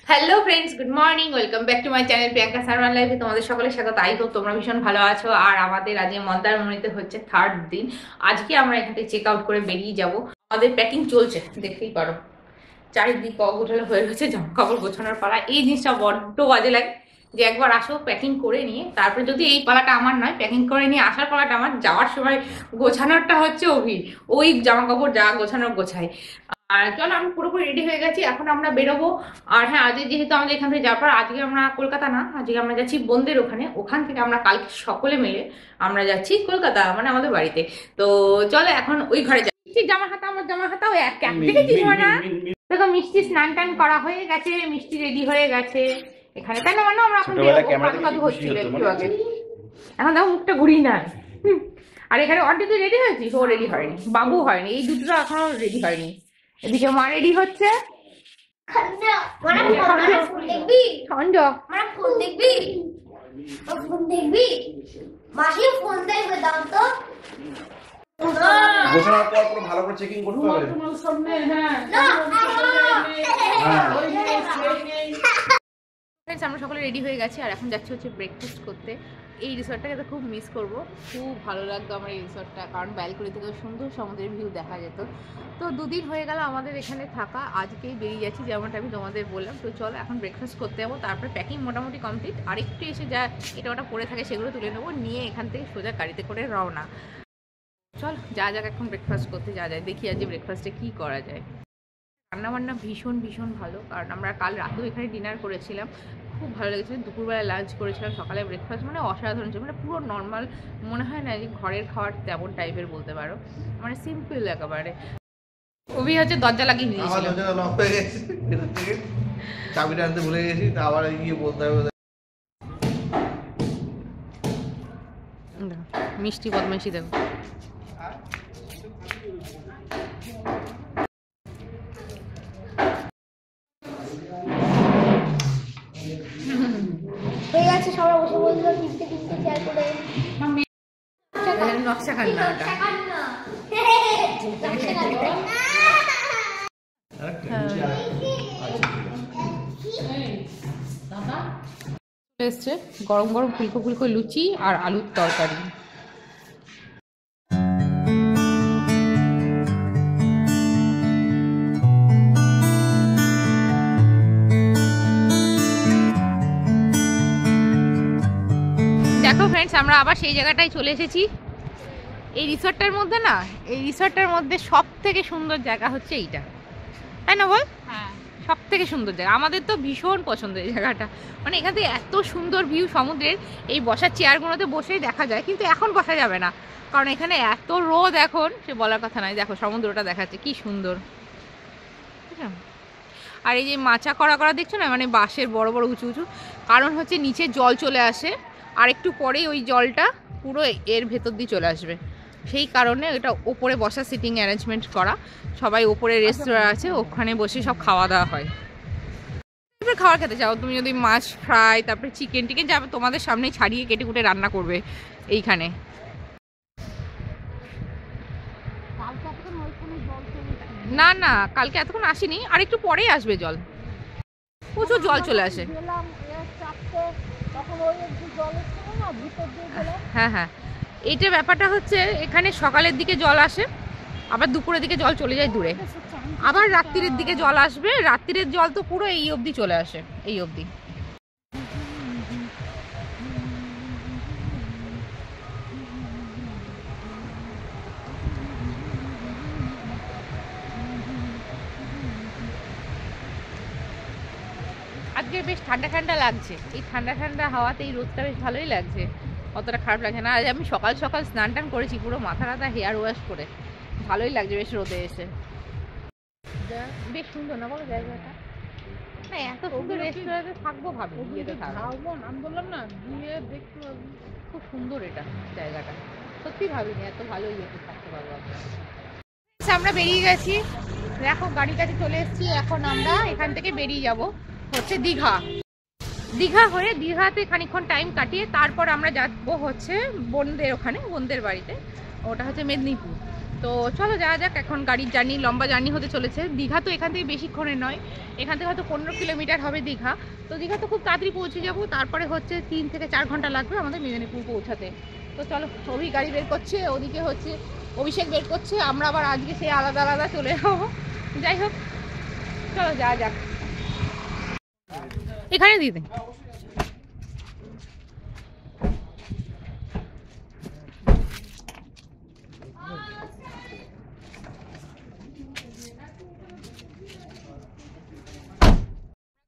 Hello friends, good morning, welcome back to my channel Priyanka Sarwan লাইফে। তোমাদের সকলের স্বাগত। আই হোপ তোমরা ভীষণ ভালো আছো। আর আমাদের আজকে মন্দারমণিতে হচ্ছে থার্ড দিন। আজকে আমরা এখান থেকে চেক আউট করে বেরিয়ে যাব। আমাদের প্যাকিং চলছে, দেখতেই পারো চারিদিক অগোছালো হয়ে গেছে, জামা কাপড় গোছানোর পালা। এই জিনিসটা বড্ড বাজে লাগে যে একবার আসো প্যাকিং করে নিয়ে তারপরে, যদি এই পালাটা আমার নয়, প্যাকিং করে নিয়ে আসার পালাটা আমার, যাওয়ার সময় গোছানোরটা হচ্ছে ওই জামা কাপড় যা গোছানোর গোছায়। আর চলো, আমি পুরোপুরি রেডি হয়ে গেছি, এখন আমরা বেরোবো। আর হ্যাঁ, আজকে যেহেতু আমাদের এখান থেকে যাওয়ার পর, আজকে আমরা কলকাতা না, আজকে আমরা যাচ্ছি বোনদের ওখানে। ওখান থেকে আমরা কালকে সকলে মিলে আমরা যাচ্ছি কলকাতা, মানে আমাদের বাড়িতে। তো চলো এখন ওই ঘরে যাচ্ছি। জামা হাতা, আমার জামা হাতাও এক এক থেকে কিছু না। দেখো মিষ্টি স্নান টান করা হয়ে গেছে, মিষ্টি রেডি হয়ে গেছে এখানে, তাই না? মানে আমরা এখন কাদু হচ্ছিল একটু আগে। এখন দেখো মুখটা ঘুরিয়ে না। আর এখানে অন্টি তুই রেডি হয়েছিস? ও রেডি হয়নি, বাবু হয়নি, এই দুটো এখনো রেডি হয়নি। এদিকে মা রেডি হচ্ছে। ঘোষণার পর পুরো ভালো করে চেকিং করতে হবে। আমরা সকলে রেডি হয়ে গেছি আর এখন যাচ্ছি হচ্ছে ব্রেকফাস্ট করতে। এই রিসর্টটাকে তো খুব মিস করব, খুব ভালো লাগতো আমার এই রিসর্টটা, কারণ ব্যালকনি থেকে সুন্দর সমুদ্রের ভিউ দেখা যেত। তো দুদিন হয়ে গেল আমাদের এখানে থাকা, আজকেই বেরিয়ে যাচ্ছি যেমনটা আমি তোমাদের বললাম। তো চলো এখন ব্রেকফাস্ট করতে যাবো, তারপরে প্যাকিং মোটামুটি কমপ্লিট। আর একটু এসে যা এটা ওটা পড়ে থাকে সেগুলো তুলে নেবো, নিয়ে এখান থেকে সোজা গাড়িতে করে রওনা। চল যা যাক এখন ব্রেকফাস্ট করতে যা যায়, দেখি আজকে ব্রেকফাস্টে কী করা যায়। রান্নাবান্না ভীষণ ভীষণ ভালো, কারণ আমরা কাল রাতেও এখানে ডিনার করেছিলাম, খুব ভালো লেগেছিল। দুপুরবেলা লাঞ্চ করেছিলাম, সকালে ব্রেকফাস্ট, মানে অসাধারণ ছিল। মানে পুরো নর্মাল, মনে হয় না যে ঘরের খাবার তেমন টাইপের বলতে পারো, মানে সিম্পল একেবারে। ওবি হচ্ছে দরজা লাগিয়ে দিয়েছিল, দরজা লক হয়ে গেছে, ভেতর থেকে চাবিটা আনতে ভুলে গেছি, তা আবার গিয়ে বলতে হবে। মিষ্টি বদমাইশি দেখো। হয়ে গেছে, সবাই বসে বলছিল তিনটে তিনটে চেয়ার করে নকশা খান্না এসছে গরম গরম ফুলকো ফুলকো লুচি আর আলুর তরকারি। দেখো ফ্রেন্ডস, আমরা আবার সেই জায়গাটায় চলে এসেছি। এই রিসর্টটার মধ্যে না, এই রিসর্টটার মধ্যে সব থেকে সুন্দর জায়গা হচ্ছে এইটা, তাই না বল? হ্যাঁ, সব থেকে সুন্দর জায়গা। আমাদের তো ভীষণ পছন্দ এই জায়গাটা, মানে এখান থেকে এত সুন্দর ভিউ সমুদ্রের। এই বসার চেয়ারগুলোতে বসেই দেখা যায়, কিন্তু এখন বসা যাবে না, কারণ এখানে এত রোদ এখন, সে বলার কথা নয়। দেখো সমুদ্রটা দেখাচ্ছে কি সুন্দর, আর এই যে মাচা করা করা দেখছো না, মানে বাঁশের বড় বড় উঁচু উঁচু, কারণ হচ্ছে নিচে জল চলে আসে, আর একটু পরেই ওই জলটা পুরো এর ভেতর দিয়ে চলে আসবে। সেই কারণে এটা ওপরে বসা সিটিং অ্যারেঞ্জমেন্ট করা। সবাই ওপরে রেস্তোরাঁ আছে, ওখানে বসে সব খাওয়া দাওয়া হয়। তারপরে খাবার খেতে চাও তুমি, যদি মাছ ফ্রাই, তারপরে চিকেন টিকেন যাবে তোমাদের সামনে ছাড়িয়ে কেটে কুটে রান্না করবে এইখানে। না না, কালকে এতক্ষণ আসেনি, আর একটু পরেই আসবে জল, প্রচুর জল চলে আসে। হ্যাঁ হ্যাঁ, এইটা ব্যাপারটা হচ্ছে এখানে সকালের দিকে জল আসে, আবার দুপুরের দিকে জল চলে যায় দূরে, আবার রাত্রির দিকে জল আসবে। রাত্রির জল তো পুরো এই অবধি চলে আসে, এই অবধি। আজকে বেশ ঠান্ডা ঠান্ডা লাগছে, এই ঠান্ডা ঠান্ডা হাওয়াতে এই রোদটা বেশ ভালোই লাগছে, অতটা খারাপ লাগছে না। আজ আমি সকাল সকাল স্নান টান করেছি, পুরো মাথা টাথা হেয়ার ওয়াশ করে, ভালোই লাগছে বেশ রোদে এসে। বেশ সুন্দর না বলো জায়গাটা? হ্যাঁ, এত সুন্দর রেস্টুরেন্টে থাকবো ভাবি, বিয়েতে থাকবো, আমি বললাম না গিয়ে দেখতে খুব সুন্দর এটা জায়গাটা, সত্যি ভাবিনি এত ভালো ইয়েতে থাকতে পারবো আমরা। আমরা বেরিয়ে গেছি, দেখো গাড়ির কাছে চলে এসেছি। এখন আমরা এখান থেকে বেরিয়ে যাব হচ্ছে দীঘা। দীঘা হয়ে দীঘাতে খানিকক্ষণ টাইম কাটিয়ে তারপর আমরা যাবো হচ্ছে বোনদের ওখানে, বোনদের বাড়িতে, ওটা হচ্ছে মেদিনীপুর। তো চলো যাওয়া যাক। এখন গাড়ির জার্নি, লম্বা জার্নি হতে চলেছে। দীঘা তো এখান থেকে বেশিক্ষণে নয়, এখান থেকে হয়তো 15 কিলোমিটার হবে দীঘা। তো দীঘা তো খুব তাড়াতাড়ি পৌঁছে যাবো, তারপরে হচ্ছে 3 থেকে 4 ঘন্টা লাগবে আমাদের মেদিনীপুর পৌঁছাতে। তো চলো, অভি গাড়ি বের করছে, ওদিকে হচ্ছে অভিষেক বের করছে, আমরা আবার আজকে সেই আলাদা আলাদা চলে যাবো। যাই হোক, চলো যাওয়া যাক। এখানে দিতে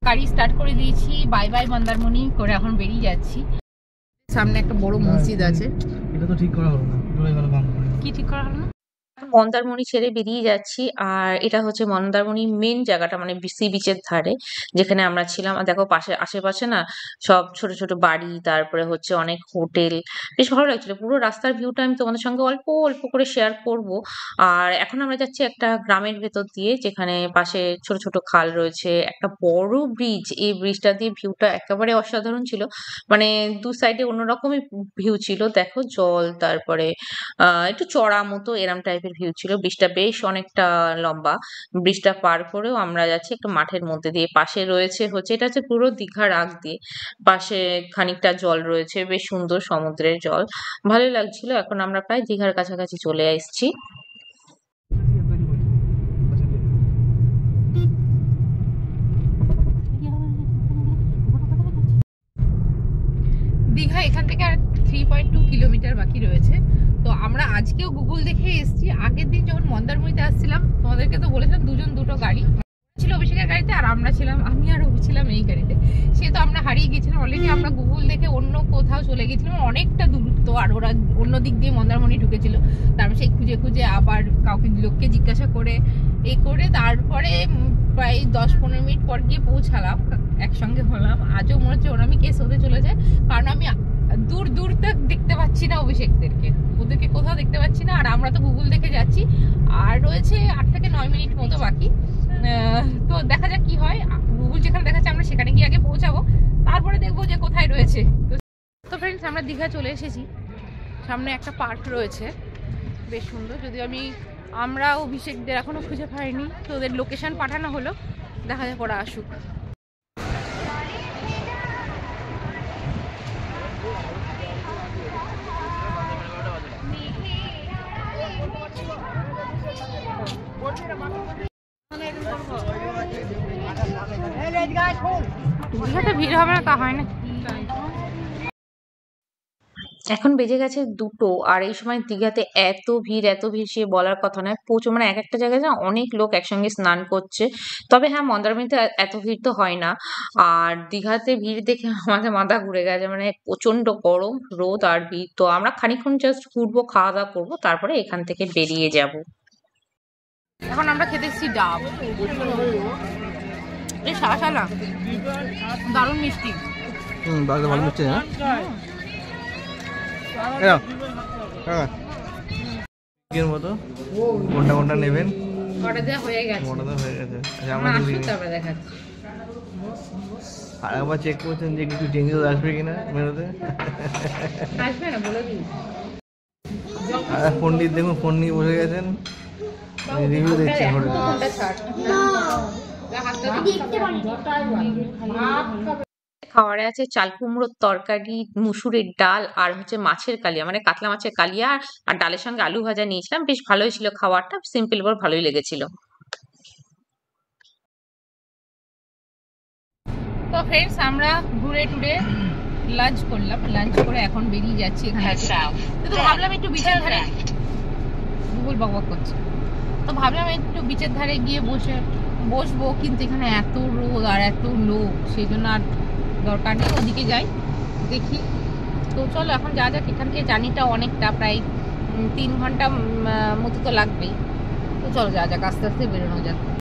গাড়ি স্টার্ট করে দিয়েছি। বাই বাই মন্দারমণি করে এখন বেরিয়ে যাচ্ছি। সামনে একটা বড় মসজিদ আছে। এটা তো ঠিক করা হলো না, কি ঠিক করা হলো না? মন্দারমণি ছেড়ে বেরিয়ে যাচ্ছি। আর এটা হচ্ছে মন্দারমণির মেন জায়গাটা, মানে সি বিচের ধারে যেখানে আমরা ছিলাম। আর দেখো পাশে আশেপাশে না সব ছোট ছোট বাড়ি, তারপরে হচ্ছে অনেক হোটেল, বেশ ভালো লাগছিল। পুরো রাস্তার ভিউটা আমি তোমাদের সঙ্গে অল্প অল্প করে শেয়ার করব। আর এখন আমরা যাচ্ছি একটা গ্রামের ভেতর দিয়ে, যেখানে পাশে ছোট ছোট খাল রয়েছে, একটা বড় ব্রিজ। এই ব্রিজটা দিয়ে ভিউটা একেবারে অসাধারণ ছিল, মানে দু সাইডে অন্যরকমই ভিউ ছিল। দেখো জল, তারপরে একটু চড়া মতো এরম টাইপের ভিউ ছিল। ব্রিজটা বেশ অনেকটা লম্বা। ব্রিজটা পার করেও আমরা যাচ্ছি একটা মাঠের মধ্যে দিয়ে। পাশে রয়েছে হচ্ছে, এটা হচ্ছে পুরো দীঘার আগ দিয়ে, পাশে খানিকটা জল রয়েছে, বেশ সুন্দর সমুদ্রের জল, ভালোই লাগছিল। এখন আমরা প্রায় দীঘার কাছাকাছি চলে এসেছি। দীঘা এখান থেকে আর 3.2 কিলোমিটার বাকি রয়েছে। তো আমরা আজকেও গুগল দেখে এসেছি। আগের দিন যখন মন্দারমণিতে আসছিলাম, তোমাদেরকে তো বলেছিলাম দুটো গাড়ি ছিল, অভিষেকের গাড়িতে, আর আমরা ছিলাম, আমি আর অভি ছিলাম এই গাড়িতে। সে তো আমরা হারিয়ে গেছিলাম অলরেডি। আমরা গুগল দেখে অন্য কোথাও চলে গেছিলাম, অনেকটা দূরত্ব, আর ওরা অন্য দিক দিয়ে মন্দারমণি ঢুকেছিল। তারপর সেই খুঁজে খুঁজে আবার কাউকে লোককে জিজ্ঞাসা করে তারপরে প্রায় 10-15 মিনিট পর গিয়ে পৌঁছালাম, একসঙ্গে হলাম। আজও মনে হচ্ছে ওরা আমি কেস হতে চলে যায়, কারণ আমি দূর দূর তক দেখতে পাচ্ছি না অভিষেকদেরকে, ওদেরকে কোথাও দেখতে পাচ্ছি না। আর আমরা তো গুগল দেখে যাচ্ছি, আর রয়েছে 8 থেকে 9 মিনিট মতো বাকি। তো দেখা যাক কি হয়। গুগল যেখানে দেখাচ্ছে আমরা সেখানে গিয়ে আগে পৌঁছাবো, তারপরে দেখবো যে কোথায় রয়েছে। তো ফ্রেন্ডস, আমরা দীঘা চলে এসেছি। সামনে একটা পার্ক রয়েছে, বেশ সুন্দর। যদিও আমরা অভিষেকদের এখনো খুঁজে পাইনি, তো ওদের লোকেশন পাঠানো হলো, দেখা যাক ওরা আসুক। দীঘাতে ভিড় হবে না তা হয় না। এখন বেজে গেছে 2টো, আর এই সময় দীঘাতে এত ভিড় সে বলার কথা নয়। প্রচুর, মানে এক একটা জায়গায় না অনেক লোক একসঙ্গে স্নান করছে। তবে হ্যাঁ, মন্দারমণিতে এত ভিড় তো হয় না। আর দীঘাতে ভিড় দেখে আমাদের মাথা ঘুরে গেছে, মানে প্রচন্ড গরম, রোদ আর ভিড়। তো আমরা খানিকক্ষণ জাস্ট ঘুরবো, খাওয়া দাওয়া করবো, তারপরে এখান থেকে বেরিয়ে যাব। এখন আমরা খেতে এসেছি ডাব। এই শালা দারুণ মিষ্টি। ভালো মিষ্টি না? মতো কোনটা নেবেন? অর্ডার দেওয়া হয়ে গেছে। তারপরে দেখাচ্ছি। আর একবার চেক করছেন যে কিছু চেঞ্জেস আসবে কিনা মেনুতে। আসবে না, বলে দিন। আর পণ্ডিত দেখুন, ফোন নিয়ে বসে গেছেন, রিভিউ দিচ্ছেন। খাবারে আছে চাল কুমড়োর তরকারি, মুসুরির ডাল, আর হচ্ছে মাছের কালিয়া, মানে কাতলা মাছের কালিয়া, আর ডালের সঙ্গে আলু ভাজা নিয়েছিলাম। বেশ ভালোই ছিল খাবারটা, সিম্পল বল ভালোই লেগেছিল। তো ফ্রেন্ডস, আমরা ঘুরে টুরে লাঞ্চ করলাম। লাঞ্চ করে এখন বেরিয়ে যাচ্ছি এখান থেকে। তো ভাবলাম একটু বিচের ধারে, গুগল বকবক করছে, তো ভাবলাম একটু বিচের ধারে গিয়ে বসবো, কিন্তু এখানে এত রোদ আর এত লোক, সেই জন্য আর দরকার নেই। ওদিকে যাই, দেখি। তো চলো এখন যা যাক। এখান থেকে জার্নিটা অনেকটা, প্রায় 3 ঘন্টা মতো তো লাগবেই। তো চলো যা যাক, আস্তে আস্তে বেরোনো যাক।